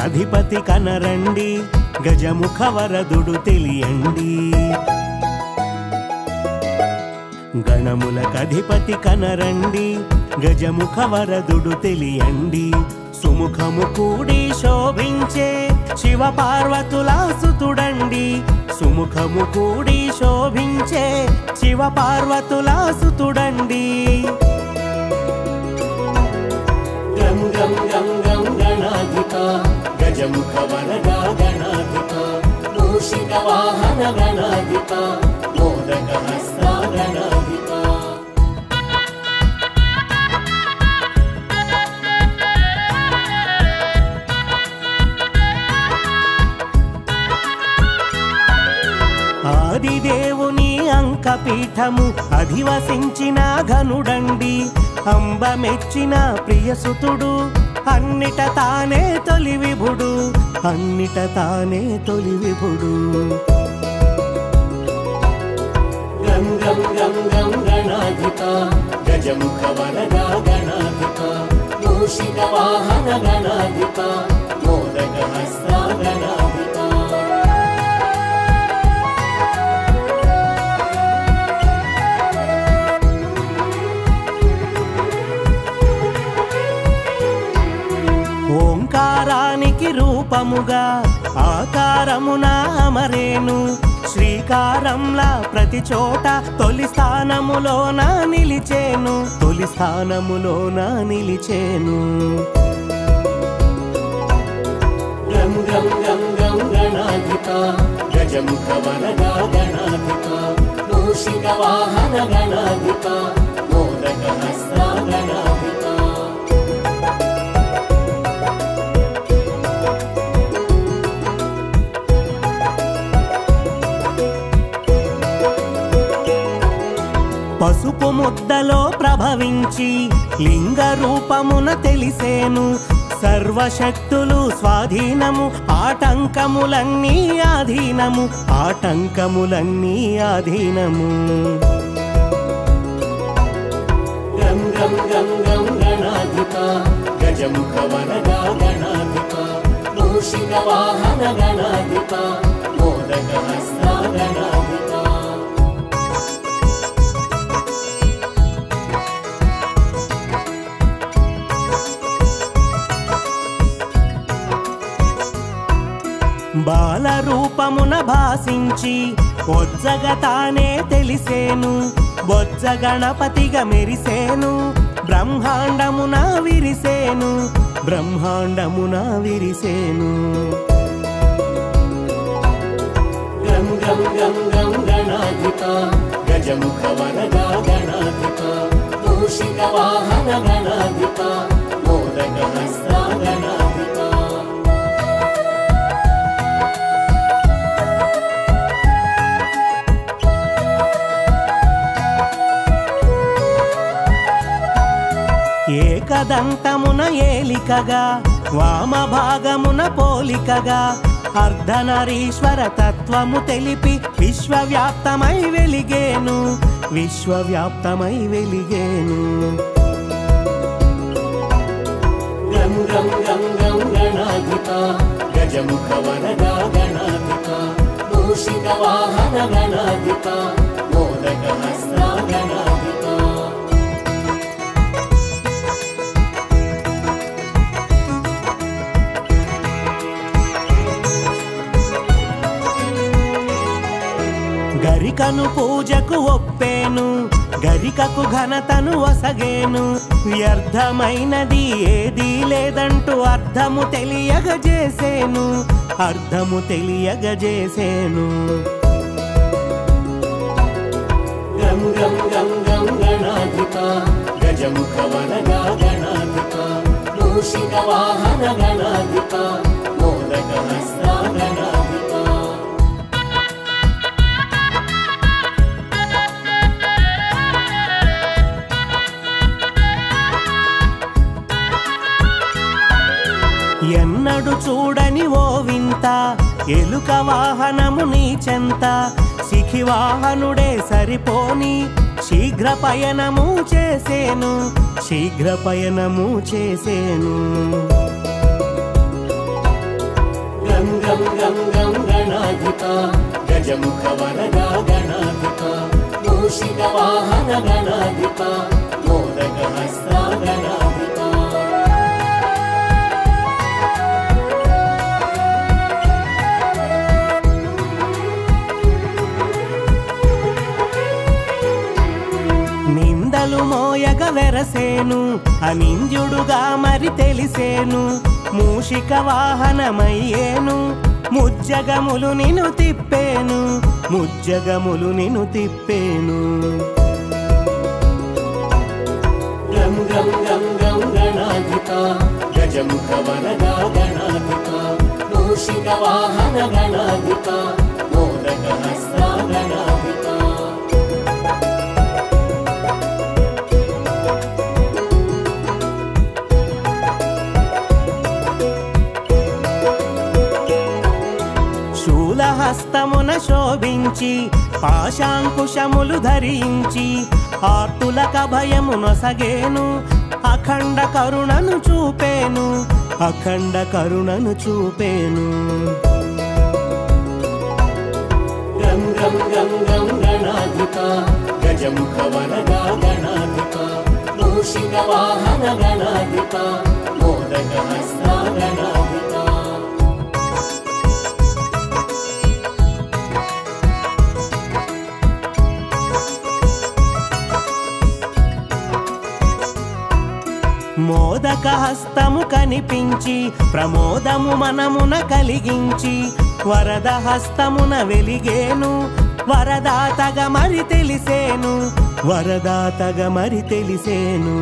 అధిపతి కనరండి, గజముఖ వరదుడు తెలియండి. గణములకధిపతి కనరండి, గజముఖ వరదుడు తెలియండి. సుముఖము కూడి శోభించే శివ పార్వతుల సుతుడండి. సుముఖము కూడి శోభించే శివ పార్వతుల సుతుడండి. గం గం గం గం గణాధిప, గజముఖ వరద గణాధిప, మూషిక వాహన గణాధిప, మోదక హస్త గణాధిప. ఆదిదేవుని అంకపీఠము అధివసించిన ఘనుడండి. అంబ మెచ్చిన ప్రియసుతుడు, అన్నిట తానే తొలి విభుడు, అన్నిట తానే తొలి విభుడు. గం గం గం గం గణాధిప, గజముఖ వరద గణాధిప, మూషిక వాహన గణాధిప, మోదక హస్త గణాధిప. ఓంకారానికి రూపముగా ఆకారమున అమరేను. శ్రీకారంలా ప్రతి చోట తొలి స్థానములోన నిలిచేను, తొలి స్థానములోన నిలిచేను. గం గం గం గం గణాధిప, గజముఖ వరద గణాధిప, మూషిక వాహన గణాధిప, మోదక హస్త గణాధిప. పసుపు ముద్దలో ప్రభవించి లింగ రూపమున తెలిసేను. సర్వశక్తులు స్వాధీనము, ఆటంకములన్నీ ఆధీనము, ఆటంకములన్నీ ఆధీనము. గం గం గం గం గణాధిప, గజముఖ వరద గణాధిప, మూషిక వాహన గణాధిప, మోదక హస్త గణాధిప. బాల రూపమున భాసించి బొజ్జగ తానే తెలిసేను. బొజ్జ గణపతిగా మెరిసేను, బ్రహ్మాండమున విరిసేను, బ్రహ్మాండమున విరిసేను. గం గం గం గం గణాధిప, గజముఖ వరద గణాధిప, మూషిక వాహన గణాధిప, మోదక హస్త గణాధిప. ఏకదంతమున ఏలికగా, వామ భాగమున పోలికగా, అర్ధనరీశ్వర తత్వము తెలిపి విశ్వవ్యాప్తమై వెలిగేను, విశ్వవ్యాప్తమై వెలిగేను. గం గం గం గం గణాధిప, గజముఖ వరద గణాధిప, మూషిక వాహన గణాధిప, మోదక హస్త గణాధిప. గరికను పూజకు ఒప్పేను, గరికకు ఘనతను వసగేను. వ్యర్థమైనది ఏదీ లేదంటూ అర్థము తెలియగజేసేను, అర్థము తెలియగజేసేను. గం గం గం గం గణాధిప, గజముఖ వరద గణాధిప, మూషిక వాహన గణాధిప, మోదక హస్త గణాధిప. ఎన్నడు చూడని ఓ వింత ఎలుక వాహనము నీ చెంత, శిఖి వాహనుడే సరిపోని శీఘ్ర పయనము చేసేను, శీఘ్ర పయనము చేసేను. గం గం గం గణాధిప గజముఖ వరదా గణాధిప మూషిక వాహన గణాధిప మోదక హస్త గణాధిప నిందలు మోయగ వెరసేను అనింద్యుడుగా మరి తెలిసేను మూషిక వాహనమయ్యేను ముజ్జగములు నిను తిప్పేను ముజ్జగములు నిను తిప్పేను గం గం గం గం గణాధిప గజముఖ వరదా గణాధిప మూషిక వాహన గణాధిప మోదక హస్త గణాధిప హస్తమున శోభించి పాశాంకుశములు ధరించి ఆర్తులక భయమునొసగేను అఖండ కరుణను చూపేను అఖండ కరుణను చూపేను గం గం గం గం గణాధిప గజముఖ వరదా గణాధిప మూషిక వాహన గణాధిప మోదక హస్త గణాధిప మోదక హస్తము కనిపించి ప్రమోదము మనమున కలిగించి వరద హస్తమున వెలిగేను వరదాతగా మరి తెలిసేను వరదాతగా మరి తెలిసేను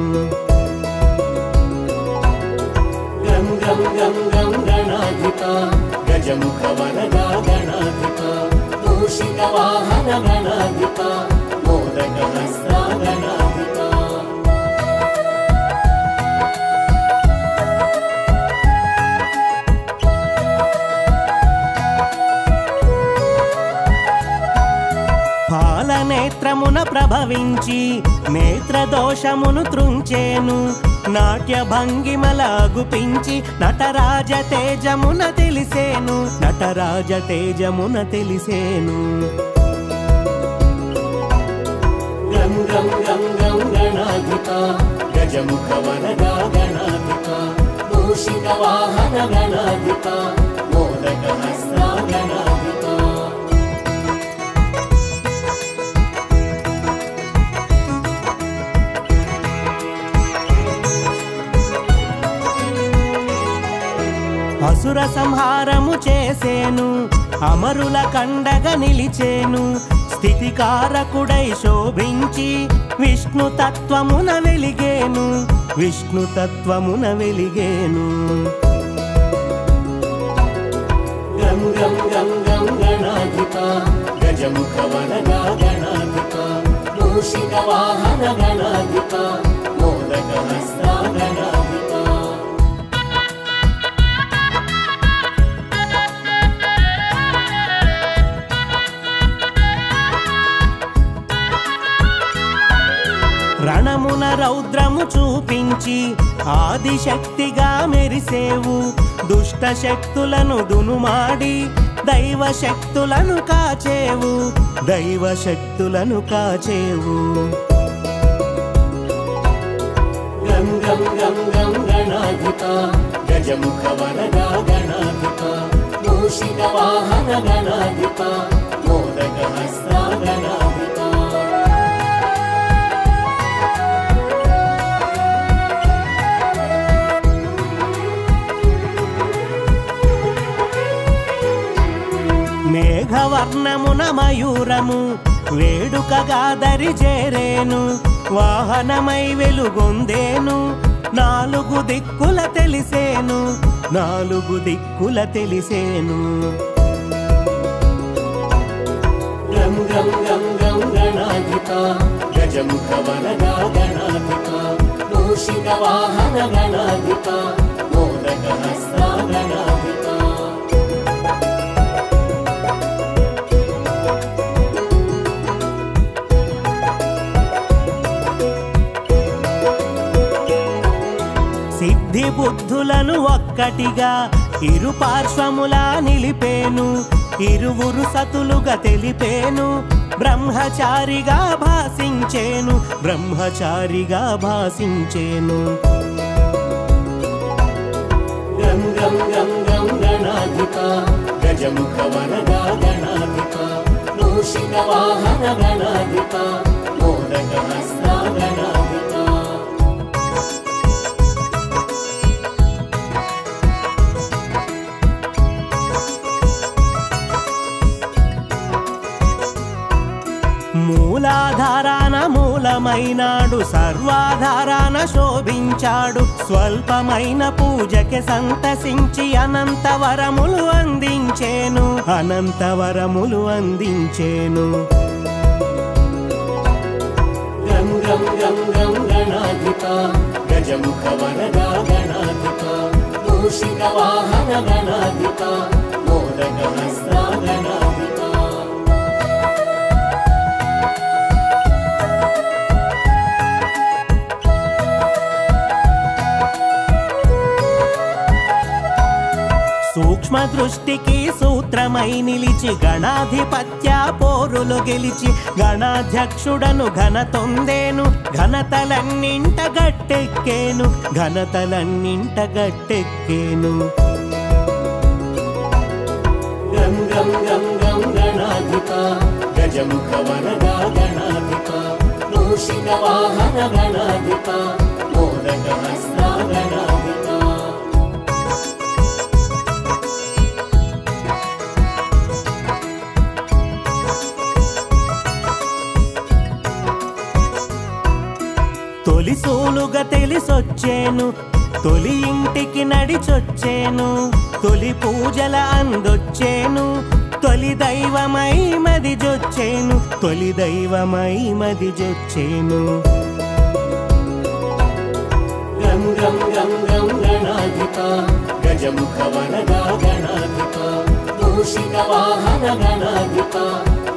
గం గం గం గం గణాధిప గజముఖ వరదా గణాధిప మూషిక వాహన గణాధిప మోదక హస్త గణాధిప నేత్రమున ప్రభవించి నేత్రదోషమును త్రుంచేను నాట్య భంగిమల గుపించి నటరాజ తేజమున తెలిసేను నటరాజ తేజమున తెలిసేను గం గం గం గం గణాధిప గజముఖ వరదా గణాధిప మూషిక వాహన గణాధిప మోదక హస్త గణాధిప అసుర సంహారము చేసేను అమరుల కండగా నిలిచేను స్థితికారకుడై శోభించి విష్ణు తత్వమున వెలిగేను విష్ణు తత్వమున వెలిగేను గం గం గం గం గణాధిప గజముఖ వరదా గణాధిప మూషిక వాహన గణాధిప మోదక హస్త గణాధిప రణమున రౌద్రము చూపించి ఆదిశక్తిగా మెరిసేవు దుష్ట శక్తులను దునుమాడి దైవ శక్తులను కాచేవు దైవ శక్తులను కాచేవు గం గం గం గం గణాధిప గజముఖ వరదా గణాధిప మూషిక వాహన గణాధిప మోదక హస్త గణాధిప మేఘవర్ణమున మయూరము వేడుకగా దరిజేరేను వాహనమై వెలుగొందేను నాలుగు దిక్కుల తెలిసేను నాలుగు దిక్కుల తెలిసేను గం గం గం గం గణాధిప గజముఖ వరదా గణాధిప మూషిక వాహన గణాధిప మోదక హస్త గణాధిప సిద్ధి బుద్ధులను ఒక్కటిగా ఇరు పార్శ్వములా నిలిపేను ఇరువురు సతులుగా తెలిపేను బ్రహ్మచారిగా భాసించేను బ్రహ్మచారిగా భాసించేను గం గం గం గం గణాధిప గజముఖ వరదా గణాధిప మూషిక వాహన గణాధిప మోదక హస్త గణాధిప మూలాధారాన మూలమైనాడు సర్వాధారాన శోభించాడు స్వల్పమైన పూజకి సంతసించి అనంత వరములు అందించేను అనంత వరములు అందించేను గం గం గం గం గణాధిప గజముఖ వరదా గణాధిప మూషిక వాహన గణాధిప మోదక హస్త గణాధిప సూక్ష్మ దృష్టికి సూత్రమై నిలిచి గణాధిపత్య పోరులు గెలిచి గణాధ్యక్షుడను ఘనతొందేను ఘనతలన్నింట గట్టెక్కేను ఘనతలన్నింట గట్టెక్కేను గం గం గం గం గణాధిప గజముఖ వరదా గణాధిప మూషిక వాహన గణాధిప మోదక హస్త గణాధిప తొలి సోలుగా తెలిసొచ్చేను తొలి ఇంటికి నడిచొచ్చేను తొలి పూజల అందొచ్చేను తొలి దైవమై మదిజొచ్చేను తొలి దైవమై మదిజొచ్చేను గం గం గం గం గణాధిప గజముఖ వరదా గణాధిప మూషిక వాహన గణాధిప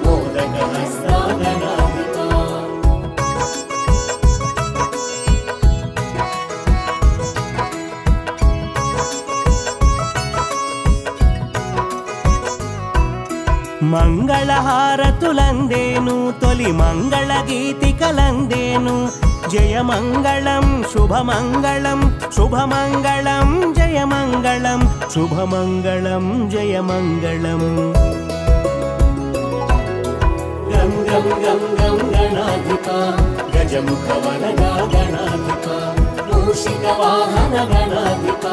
మోదక హస్త గణాధిప మంగళహారతులందేను తొలి మంగళ గీతికలందేను జయమంగళం శుభమంగళం శుభమంగళం జయమంగళం శుభమంగళం జయమంగళం గం గం గం గం గణాధిప గజముఖ వరదా గణాధిప మూషిక వాహన గణాధిప